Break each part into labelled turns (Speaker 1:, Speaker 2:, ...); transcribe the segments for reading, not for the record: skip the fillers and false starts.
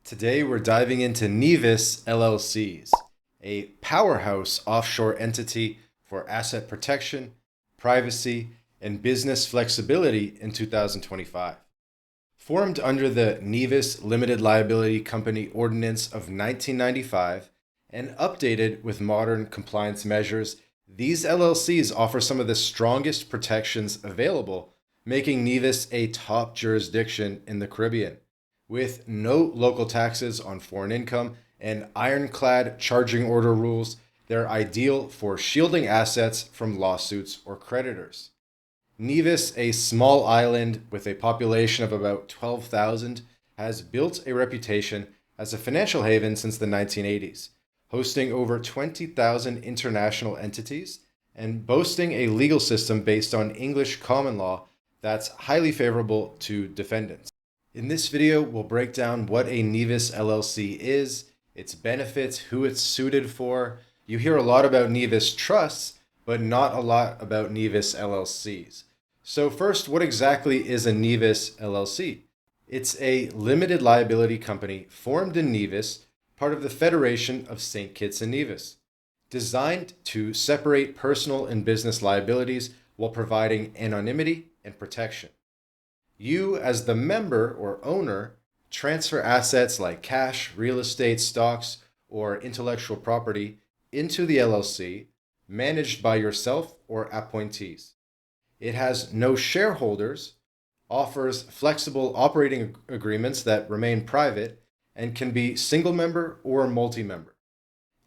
Speaker 1: Today we're diving into Nevis LLCs, a powerhouse offshore entity for asset protection, privacy, and business flexibility in 2025. Formed under the Nevis Limited Liability Company Ordinance of 1995 and updated with modern compliance measures, these LLCs offer some of the strongest protections available, making Nevis a top jurisdiction in the Caribbean. With no local taxes on foreign income and ironclad charging order rules, they're ideal for shielding assets from lawsuits or creditors. Nevis, a small island with a population of about 12,000, has built a reputation as a financial haven since the 1980s, hosting over 20,000 international entities and boasting a legal system based on English common law that's highly favorable to defendants. In this video, we'll break down what a Nevis LLC is, its benefits, who it's suited for. You hear a lot about Nevis trusts, but not a lot about Nevis LLCs. So first, what exactly is a Nevis LLC? It's a limited liability company formed in Nevis, part of the Federation of St. Kitts and Nevis, designed to separate personal and business liabilities while providing anonymity and protection. You, as the member or owner, transfer assets like cash, real estate, stocks, or intellectual property into the LLC, managed by yourself or appointees. It has no shareholders, offers flexible operating agreements that remain private, and can be single member or multi-member.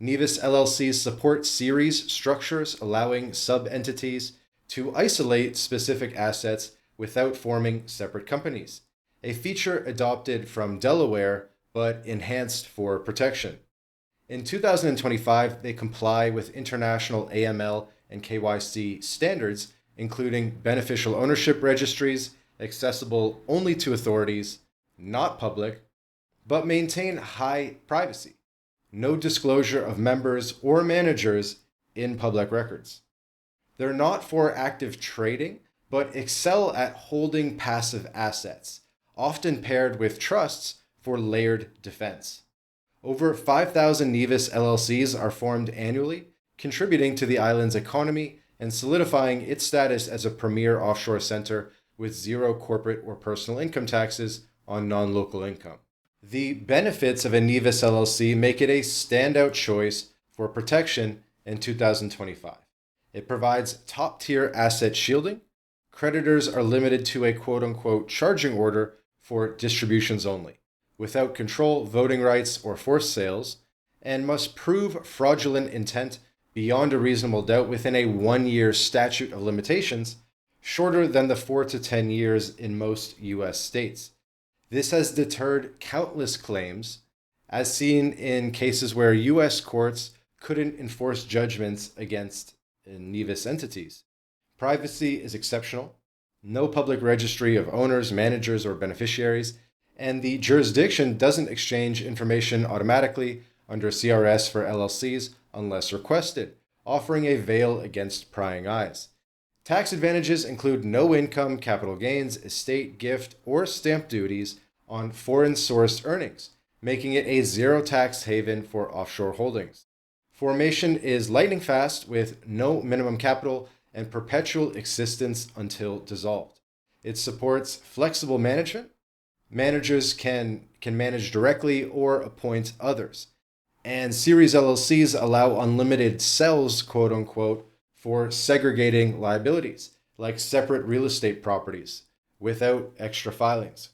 Speaker 1: Nevis LLCs support series structures, allowing sub-entities to isolate specific assets without forming separate companies, a feature adopted from Delaware but enhanced for protection. In 2025, they comply with international AML and KYC standards, including beneficial ownership registries, accessible only to authorities, not public, but maintain high privacy, no disclosure of members or managers in public records. They're not for active trading, but excel at holding passive assets, often paired with trusts for layered defense. Over 5,000 Nevis LLCs are formed annually, contributing to the island's economy and solidifying its status as a premier offshore center with zero corporate or personal income taxes on non-local income. The benefits of a Nevis LLC make it a standout choice for protection in 2025. It provides top-tier asset shielding. Creditors are limited to a quote-unquote charging order for distributions only, without control, voting rights, or forced sales, and must prove fraudulent intent beyond a reasonable doubt within a 1-year statute of limitations, shorter than the 4 to 10 years in most U.S. states. This has deterred countless claims, as seen in cases where U.S. courts couldn't enforce judgments against Nevis entities. Privacy is exceptional, no public registry of owners, managers, or beneficiaries, and the jurisdiction doesn't exchange information automatically under CRS for LLCs unless requested, offering a veil against prying eyes. Tax advantages include no income, capital gains, estate, gift, or stamp duties on foreign-sourced earnings, making it a zero-tax haven for offshore holdings. Formation is lightning fast with no minimum capital and perpetual existence until dissolved. It supports flexible management. Managers can manage directly or appoint others. And series LLCs allow unlimited cells, quote unquote, for segregating liabilities, like separate real estate properties, without extra filings.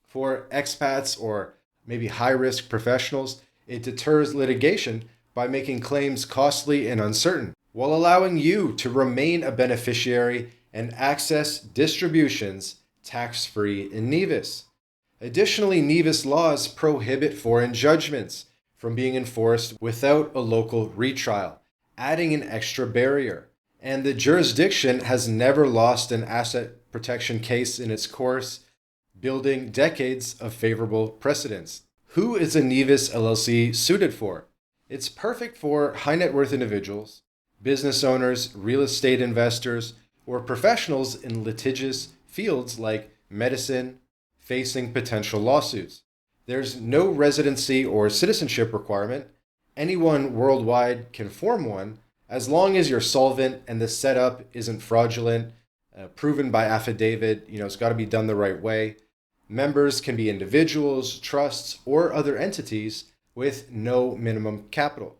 Speaker 1: For expats or maybe high-risk professionals, it deters litigation by making claims costly and uncertain, while allowing you to remain a beneficiary and access distributions tax-free in Nevis. Additionally, Nevis laws prohibit foreign judgments from being enforced without a local retrial, adding an extra barrier. And the jurisdiction has never lost an asset protection case in its course, building decades of favorable precedents. Who is a Nevis LLC suited for? It's perfect for high net worth individuals, business owners, real estate investors, or professionals in litigious fields like medicine facing potential lawsuits. There's no residency or citizenship requirement. Anyone worldwide can form one as long as you're solvent and the setup isn't fraudulent, proven by affidavit. It's got to be done the right way. Members can be individuals, trusts, or other entities with no minimum capital.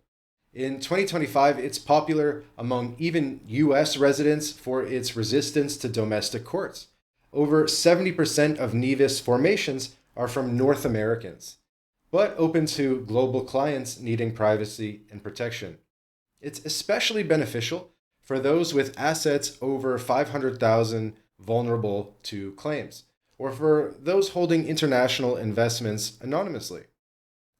Speaker 1: In 2025, it's popular among even US residents for its resistance to domestic courts. Over 70% of Nevis formations are from North Americans, but open to global clients needing privacy and protection. It's especially beneficial for those with assets over 500,000 vulnerable to claims, or for those holding international investments anonymously.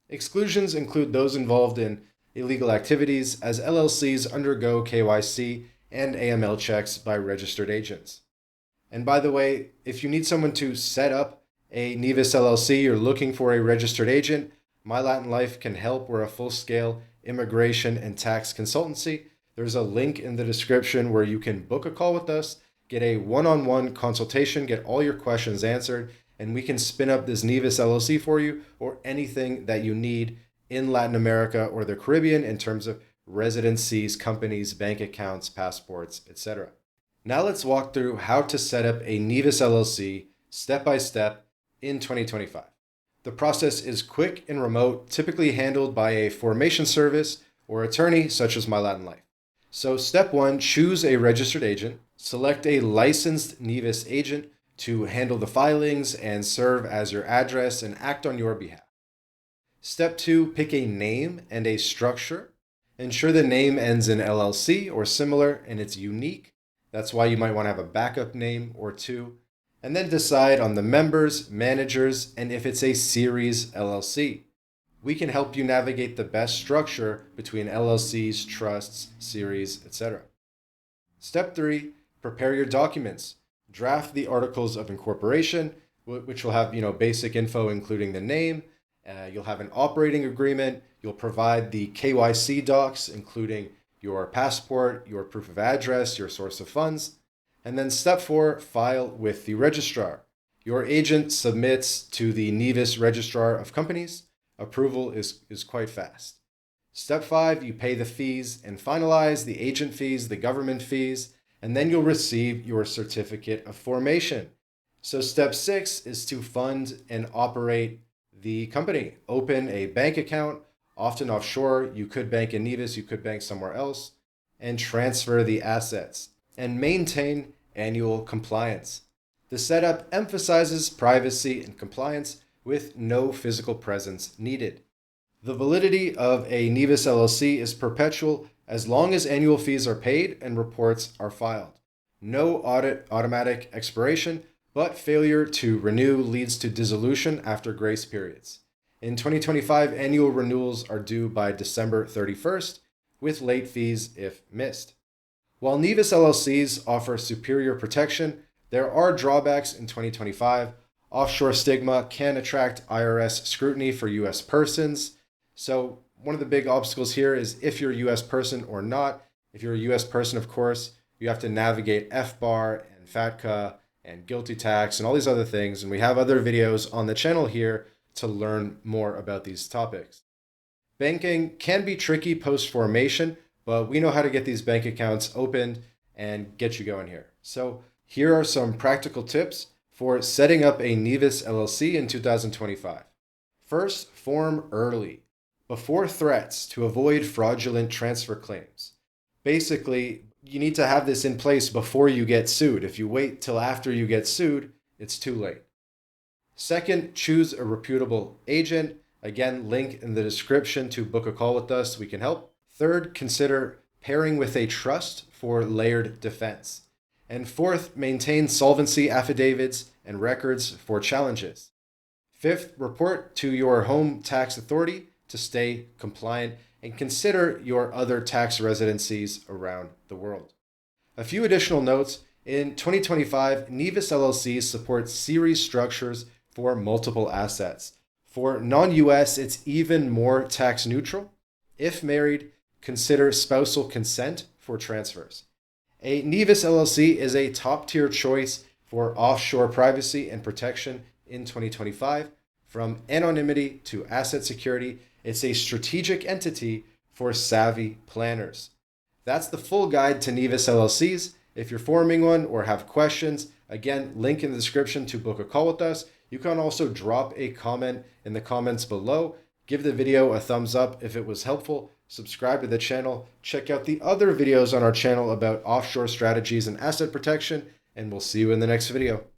Speaker 1: Exclusions include those involved in illegal activities, as LLCs undergo KYC and AML checks by registered agents. And by the way, if you need someone to set up a Nevis LLC, you're looking for a registered agent, MyLatinLife can help. We're a full-scale immigration and tax consultancy. There's a link in the description where you can book a call with us, get a one-on-one consultation, get all your questions answered, and we can spin up this Nevis LLC for you or anything that you need in Latin America or the Caribbean in terms of residencies, companies, bank accounts, passports, etc. Now let's walk through how to set up a Nevis LLC step by step in 2025. The process is quick and remote, typically handled by a formation service or attorney such as MyLatinLife. So step 1, choose a registered agent. Select a licensed Nevis agent to handle the filings and serve as your address and act on your behalf. Step 2, pick a name and a structure. Ensure the name ends in LLC or similar and it's unique. That's why you might want to have a backup name or two. And then decide on the members, managers, and if it's a series LLC. We can help you navigate the best structure between LLCs, trusts, series, etc. Step 3, prepare your documents. Draft the articles of incorporation, which will have basic info including the name. You'll have an operating agreement. You'll provide the KYC docs, including your passport, your proof of address, your source of funds. And then step 4, file with the registrar. Your agent submits to the Nevis Registrar of Companies. Approval is quite fast. Step 5, you pay the fees and finalize the agent fees, the government fees, and then you'll receive your certificate of formation. So step 6 is to fund and operate the company. Open a bank account, often offshore. You could bank in Nevis, you could bank somewhere else, and transfer the assets and maintain annual compliance. The setup emphasizes privacy and compliance with no physical presence needed. The validity of a Nevis LLC is perpetual as long as annual fees are paid and reports are filed. No automatic expiration, but failure to renew leads to dissolution after grace periods. In 2025, annual renewals are due by December 31st, with late fees if missed. While Nevis LLCs offer superior protection, there are drawbacks in 2025. Offshore stigma can attract IRS scrutiny for U.S. persons. So one of the big obstacles here is if you're a U.S. person or not. If you're a U.S. person, of course, you have to navigate FBAR and FATCA and guilty tax and all these other things. And we have other videos on the channel here to learn more about these topics. Banking can be tricky post-formation, but we know how to get these bank accounts opened and get you going here. So here are some practical tips for setting up a Nevis LLC in 2025. First, form early, before threats, to avoid fraudulent transfer claims. Basically, you need to have this in place before you get sued. If you wait till after you get sued, it's too late. Second, choose a reputable agent. Again, link in the description to book a call with us. We can help. Third, consider pairing with a trust for layered defense. And fourth, maintain solvency affidavits and records for challenges. Fifth, report to your home tax authority to stay compliant and consider your other tax residencies around the world. A few additional notes. In 2025, Nevis LLCs support series structures for multiple assets. For non-US, it's even more tax neutral. If married, consider spousal consent for transfers. A Nevis LLC is a top-tier choice for offshore privacy and protection in 2025. From anonymity to asset security, it's a strategic entity for savvy planners. That's the full guide to Nevis LLCs. If you're forming one or have questions, again, link in the description to book a call with us. You can also drop a comment in the comments below. Give the video a thumbs up if it was helpful. Subscribe to the channel. Check out the other videos on our channel about offshore strategies and asset protection, and we'll see you in the next video.